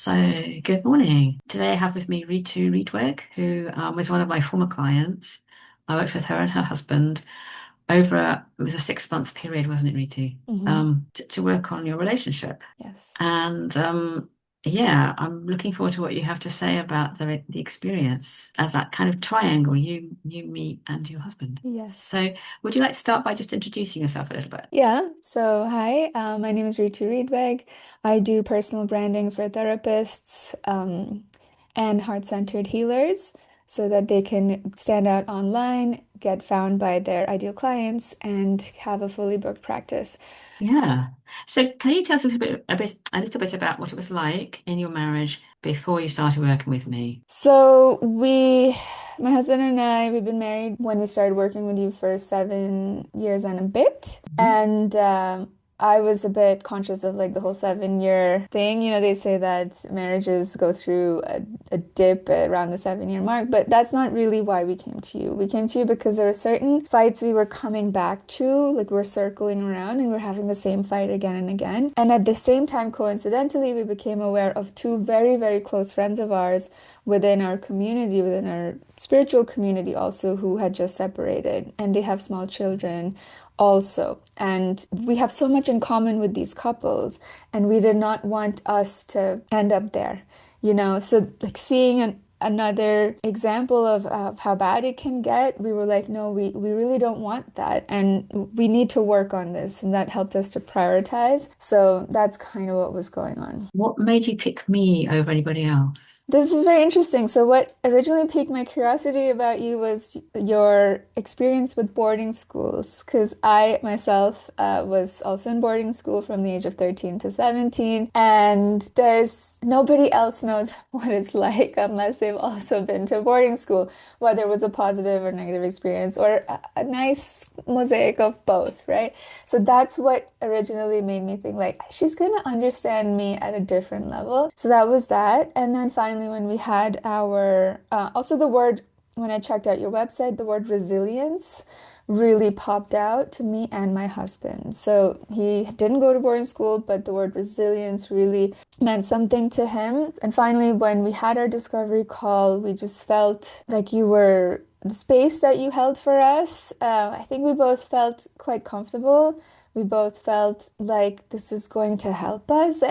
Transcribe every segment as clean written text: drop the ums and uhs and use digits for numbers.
So, good morning. Today I have with me Ritu Riedweg, who was one of my former clients. I worked with her and her husband it was a 6 month period, wasn't it, Ritu? Hmm. To work on your relationship. Yes. And yeah, I'm looking forward to what you have to say about the experience as that kind of triangle, you, me, and your husband. So, Yes. would you like to start by just introducing yourself a little bit? Yeah. So, hi, my name is Ritu Riedweg. I do personal branding for therapists and heart-centered healers so that they can stand out online, get found by their ideal clients, and have a fully booked practice. Yeah. So can you tell us a little bit about what it was like in your marriage before you started working with me? My husband and I, we've been married when we started working with you for 7 years and a bit. Mhm. And I was a bit conscious of like the whole 7 year thing. You know, they say that marriages go through a dip around the 7 year mark, but that's not really why we came to you. We came to you because there were certain fights we were coming back to, like we're circling around and we're having the same fight again and again. And at the same time, coincidentally, we became aware of two very, very close friends of ours within our community, within our spiritual community also, who had just separated and they have small children also. And we have so much in common with these couples, and we did not want us to end up there, you know? So, like, seeing another example of how bad it can get, we were like, no, we really don't want that. And we need to work on this. And that helped us to prioritize. So that's kind of what was going on. What made you pick me over anybody else? This is very interesting. So, what originally piqued my curiosity about you was your experience with boarding schools, because I myself was also in boarding school from the age of 13 to 17, and there's nobody else knows what it's like unless they've also been to boarding school, whether it was a positive or negative experience or a nice mosaic of both, right? So that's what originally made me think like she's gonna understand me at a different level. So that was that. And then finally when we had our also the word when I checked out your website, the word resilience really popped out to me and my husband. So he didn't go to boarding school, but the word resilience really meant something to him. And finally, when we had our discovery call, we just felt like you were the space that you held for us. I think we both felt quite comfortable. We both felt like this is going to help us.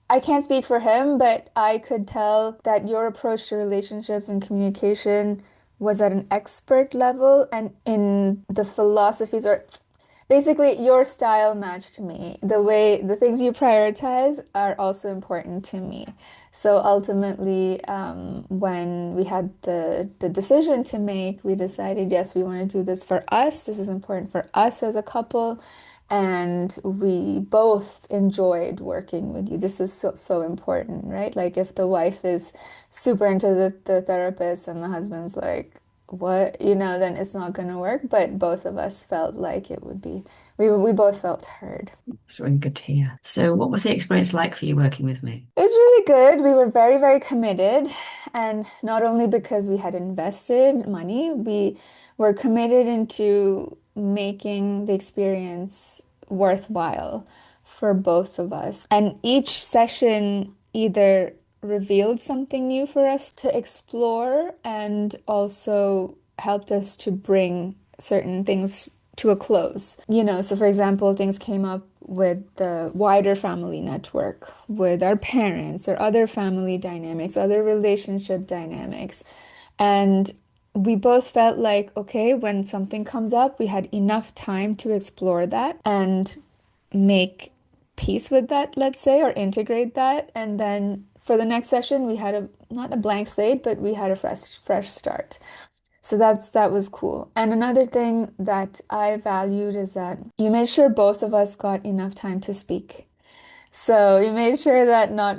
I can't speak for him, but I could tell that your approach to relationships and communication was at an expert level and in the philosophies or basically your style matched me. The things you prioritize are also important to me. So ultimately, when we had the decision to make, we decided, yes, we want to do this for us. This is important for us as a couple. And we both enjoyed working with you. This is so important, right? Like if the wife is super into the therapist and the husband's like, what, you know, then it's not going to work. But both of us felt like it would be, we both felt heard. It's really good to hear. So, what was the experience like for you working with me? It was really good. We were very, very committed. And not only because we had invested money, we were committed into making the experience worthwhile for both of us. And each session either revealed something new for us to explore and also helped us to bring certain things to a close. You know, so for example, things came up with the wider family network, with our parents or other family dynamics, other relationship dynamics. And we both felt like, okay, when something comes up, we had enough time to explore that and make peace with that, let's say, or integrate that. And then for the next session, we had a not a blank slate, but we had a fresh start. So that was cool. And another thing that I valued is that you made sure both of us got enough time to speak. So you made sure that not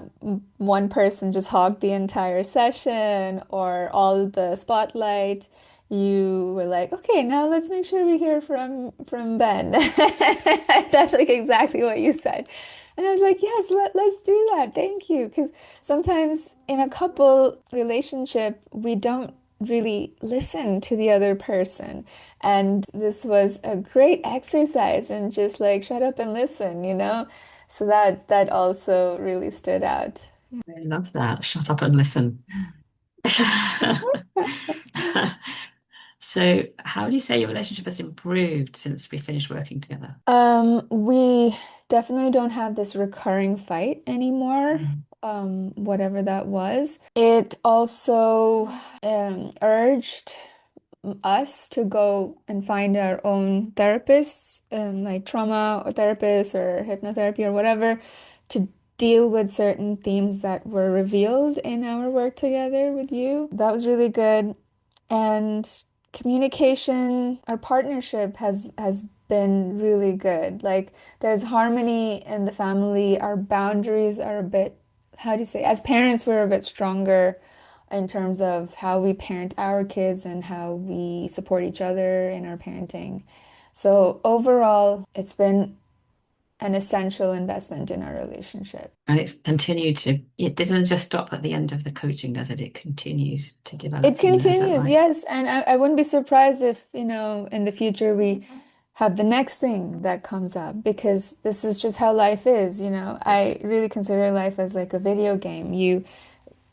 one person just hogged the entire session or all the spotlight. You were like, okay, now let's make sure we hear from Ben. That's like exactly what you said. And I was like, yes, let's do that. Thank you. Because sometimes in a couple relationship, we don't really listen to the other person. And this was a great exercise and just like shut up and listen, you know? So that also really stood out. I love that. Shut up and listen. So, how do you say your relationship has improved since we finished working together? We definitely don't have this recurring fight anymore, Mm. whatever that was. It also urged us to go and find our own therapists, like trauma or therapists or hypnotherapy or whatever, to deal with certain themes that were revealed in our work together with you. That was really good. And communication, our partnership has been really good. Like there's harmony in the family. Our boundaries are a bit, how do you say, as parents, we're a bit stronger in terms of how we parent our kids and how we support each other in our parenting. So overall, it's been an essential investment in our relationship. And it's continued to, it doesn't just stop at the end of the coaching, does it? It continues to develop It from there. Is that continues, right? yes. And I wouldn't be surprised if, in the future we have the next thing that comes up because this is just how life is, you know. I really consider life as like a video game. You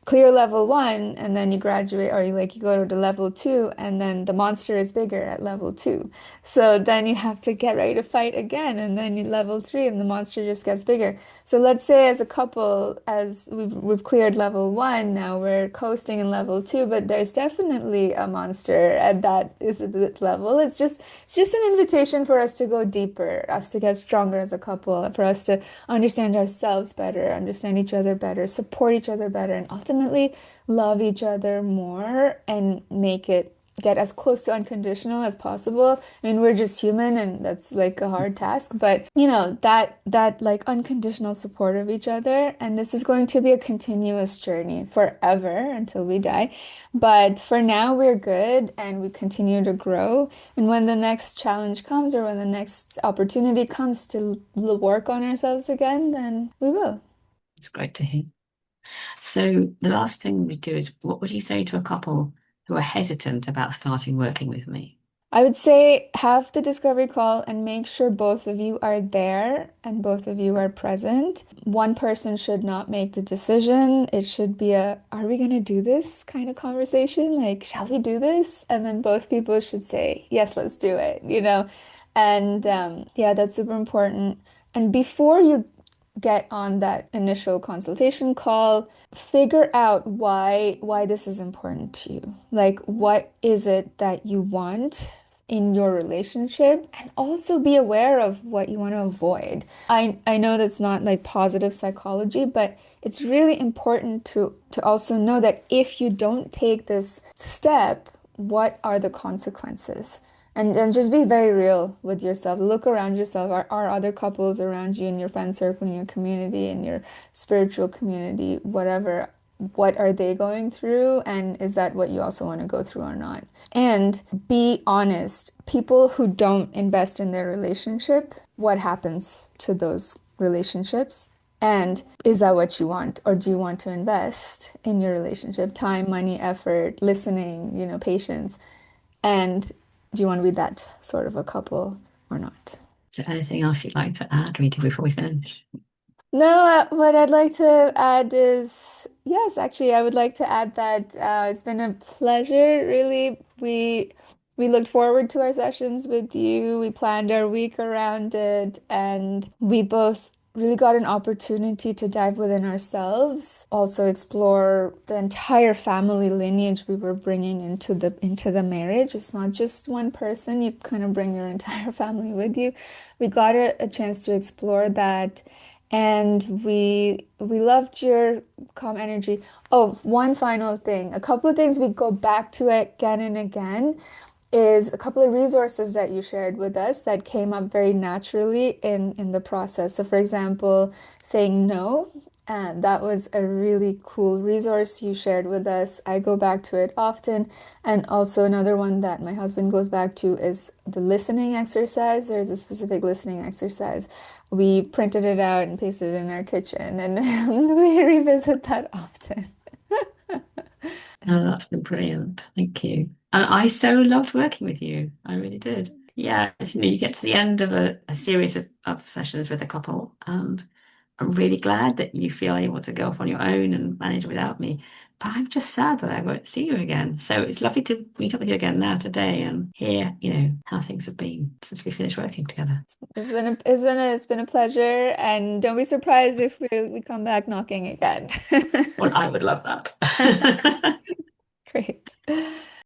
clear level one and then you graduate or you go to level two and then the monster is bigger at level two. So then you have to get ready to fight again and then you level three and the monster just gets bigger. So let's say as a couple, as we've cleared level one, now we're coasting in level two, but there's definitely a monster at that is at that level. It's just an invitation for us to go deeper, us to get stronger as a couple, for us to understand ourselves better, understand each other better, support each other better, and ultimately love each other more and make it get as close to unconditional as possible. I mean, we're just human and that's like a hard task, but that like unconditional support of each other, and this is going to be a continuous journey forever until we die. But for now, we're good and we continue to grow. And when the next challenge comes or when the next opportunity comes to work on ourselves again, then we will. It's great to hear. So, the last thing we do is what would you say to a couple who are hesitant about starting working with me? I would say have the discovery call and make sure both of you are there and both of you are present. One person should not make the decision. It should be a, are we going to do this kind of conversation? Like, shall we do this? And then both people should say, yes, let's do it, you know? And yeah, that's super important. And before you get on that initial consultation call, figure out why this is important to you. Like, what is it that you want in your relationship, and also be aware of what you want to avoid. I know that's not like positive psychology, but it's really important to also know that if you don't take this step, what are the consequences? And just be very real with yourself. Look around yourself. Are other couples around you in your friend circle, in your community, in your spiritual community, whatever, what are they going through? And is that what you also want to go through or not? And be honest. People who don't invest in their relationship, what happens to those relationships? And is that what you want? Or do you want to invest in your relationship? Time, money, effort, listening, patience. And do you want to be that sort of a couple or not? Is there anything else you'd like to add, Rita, before we finish? No, what I'd like to add is, yes, actually, I would like to add that it's been a pleasure, really. We looked forward to our sessions with you. We planned our week around it, and we both really got an opportunity to dive within ourselves, also explore the entire family lineage we were bringing into the marriage. It's not just one person, you kind of bring your entire family with you. We got a chance to explore that. And we loved your calm energy. Oh, one final thing. A couple of things we go back to again and again is a couple of resources that you shared with us that came up very naturally in the process. So for example, saying no, and that was a really cool resource you shared with us. I go back to it often. And also another one that my husband goes back to is the listening exercise. There's a specific listening exercise. We printed it out and pasted it in our kitchen, and we revisit that often. Oh, that's been brilliant. Thank you. And I so loved working with you. I really did. Yeah, you get to the end of a series of sessions with a couple, and I'm really glad that you feel able to go off on your own and manage without me. But I'm just sad that I won't see you again. So it's lovely to meet up with you again now today and hear, how things have been since we finished working together. It's been a pleasure, and don't be surprised if we come back knocking again. Well, I would love that. Great.